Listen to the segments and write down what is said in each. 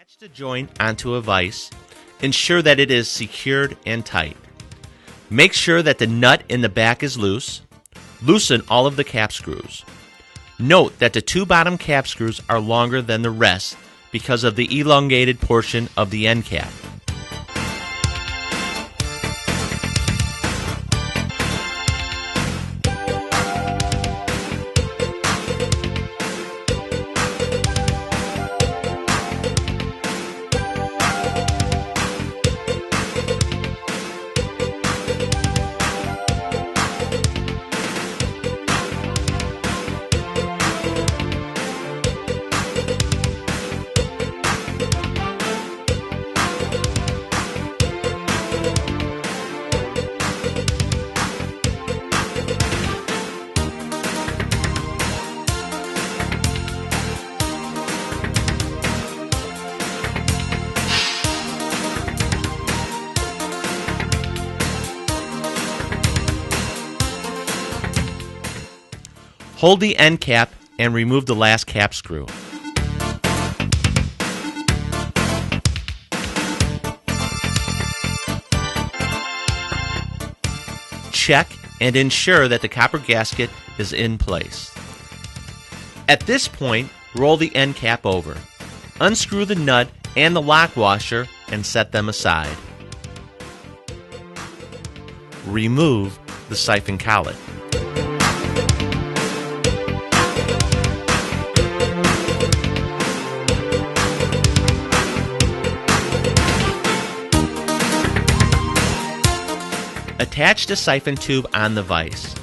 Attach the joint onto a vise. Ensure that it is secured and tight. Make sure that the nut in the back is loose. Loosen all of the cap screws. Note that the two bottom cap screws are longer than the rest because of the elongated portion of the end cap. Hold the end cap and remove the last cap screw. Check and ensure that the copper gasket is in place. At this point, roll the end cap over. Unscrew the nut and the lock washer and set them aside. Remove the siphon collet. Attach the siphon tube on the vise.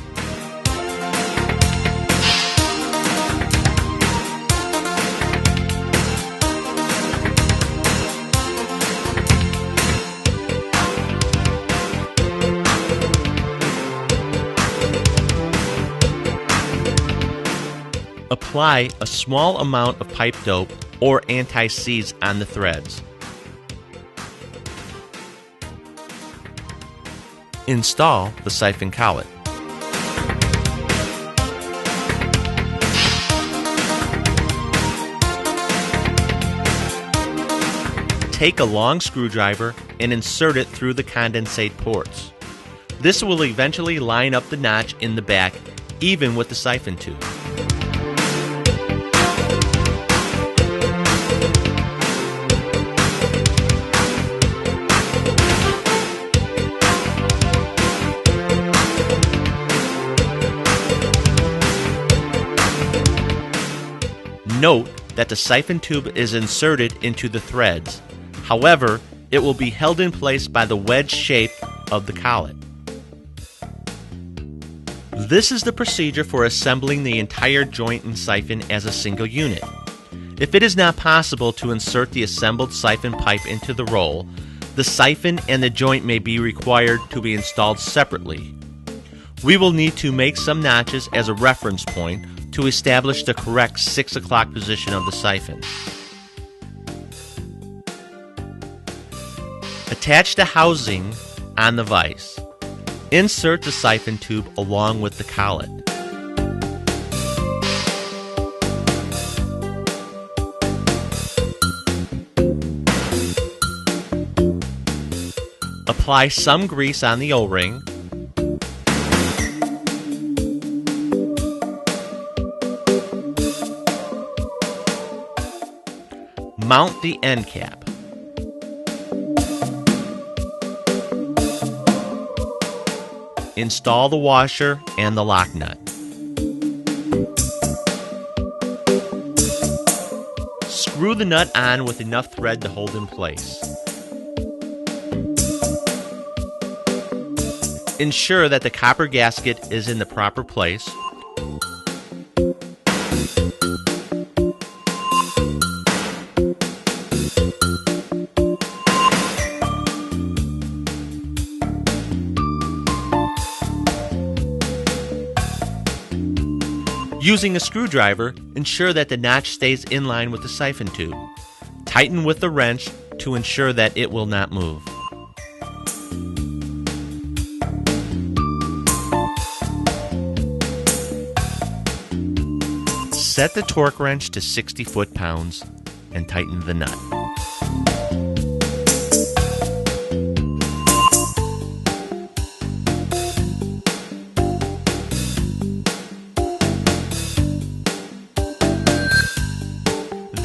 Apply a small amount of pipe dope or anti-seize on the threads. Install the siphon collet. Take a long screwdriver and insert it through the condensate ports. This will eventually line up the notch in the back, even with the siphon tube. Note that the siphon tube is inserted into the threads. However, it will be held in place by the wedge shape of the collet. This is the procedure for assembling the entire joint and siphon as a single unit. If it is not possible to insert the assembled siphon pipe into the roll, the siphon and the joint may be required to be installed separately. We will need to make some notches as a reference point to establish the correct 6 o'clock position of the siphon. Attach the housing on the vise. Insert the siphon tube along with the collet. Apply some grease on the O-ring. Mount the end cap. Install the washer and the lock nut. Screw the nut on with enough thread to hold in place. Ensure that the copper gasket is in the proper place. Using a screwdriver, ensure that the notch stays in line with the siphon tube. Tighten with the wrench to ensure that it will not move. Set the torque wrench to 60 foot-pounds and tighten the nut.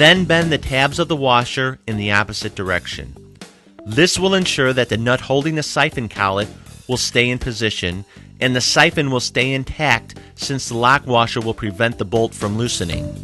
Then bend the tabs of the washer in the opposite direction. This will ensure that the nut holding the siphon collet will stay in position and the siphon will stay intact, since the lock washer will prevent the bolt from loosening.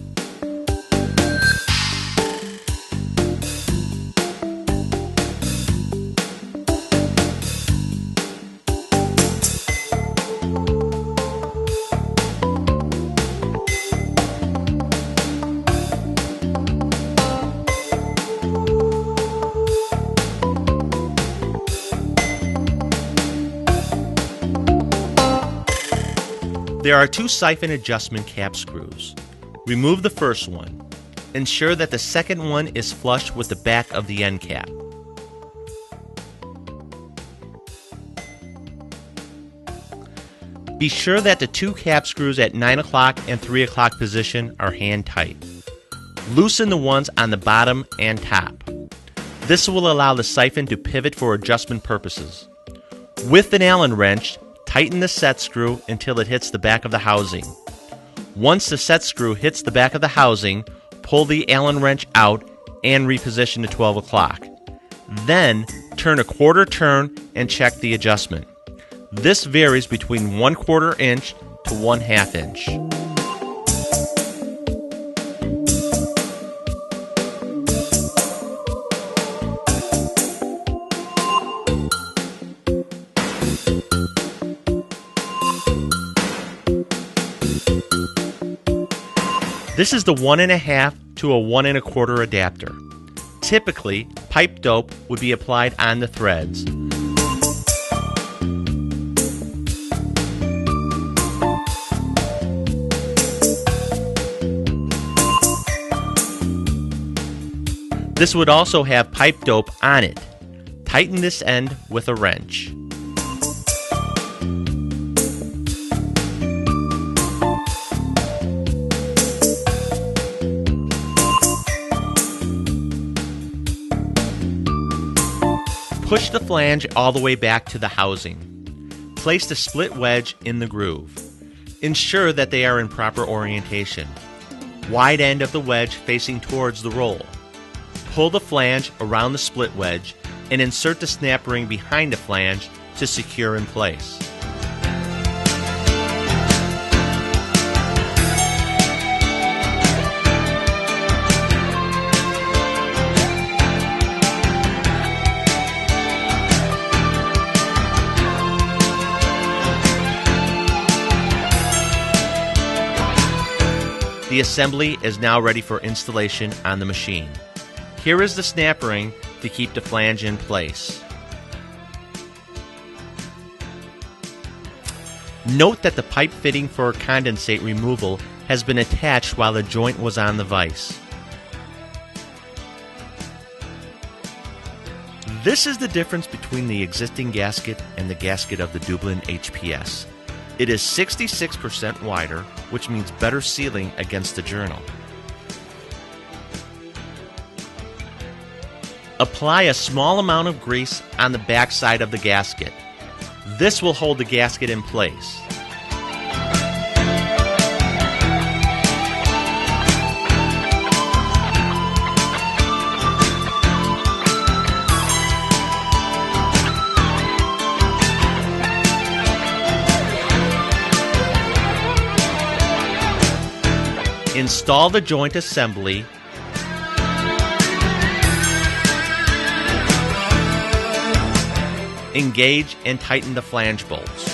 There are two siphon adjustment cap screws. Remove the first one. Ensure that the second one is flush with the back of the end cap. Be sure that the two cap screws at 9 o'clock and 3 o'clock position are hand tight. Loosen the ones on the bottom and top. This will allow the siphon to pivot for adjustment purposes. With an Allen wrench, tighten the set screw until it hits the back of the housing. Once the set screw hits the back of the housing, pull the Allen wrench out and reposition to 12 o'clock. Then, turn a quarter turn and check the adjustment. This varies between 1/4 inch to 1/2 inch. This is the 1.5 to a 1 1/4 adapter. Typically, pipe dope would be applied on the threads. This would also have pipe dope on it. Tighten this end with a wrench. Push the flange all the way back to the housing. Place the split wedge in the groove. Ensure that they are in proper orientation. Wide end of the wedge facing towards the roll. Pull the flange around the split wedge and insert the snap ring behind the flange to secure in place. The assembly is now ready for installation on the machine. Here is the snap ring to keep the flange in place. Note that the pipe fitting for condensate removal has been attached while the joint was on the vise. This is the difference between the existing gasket and the gasket of the Dublin HPS. It is 66% wider, which means better sealing against the journal. Apply a small amount of grease on the back side of the gasket. This will hold the gasket in place. Install the joint assembly. Engage and tighten the flange bolts.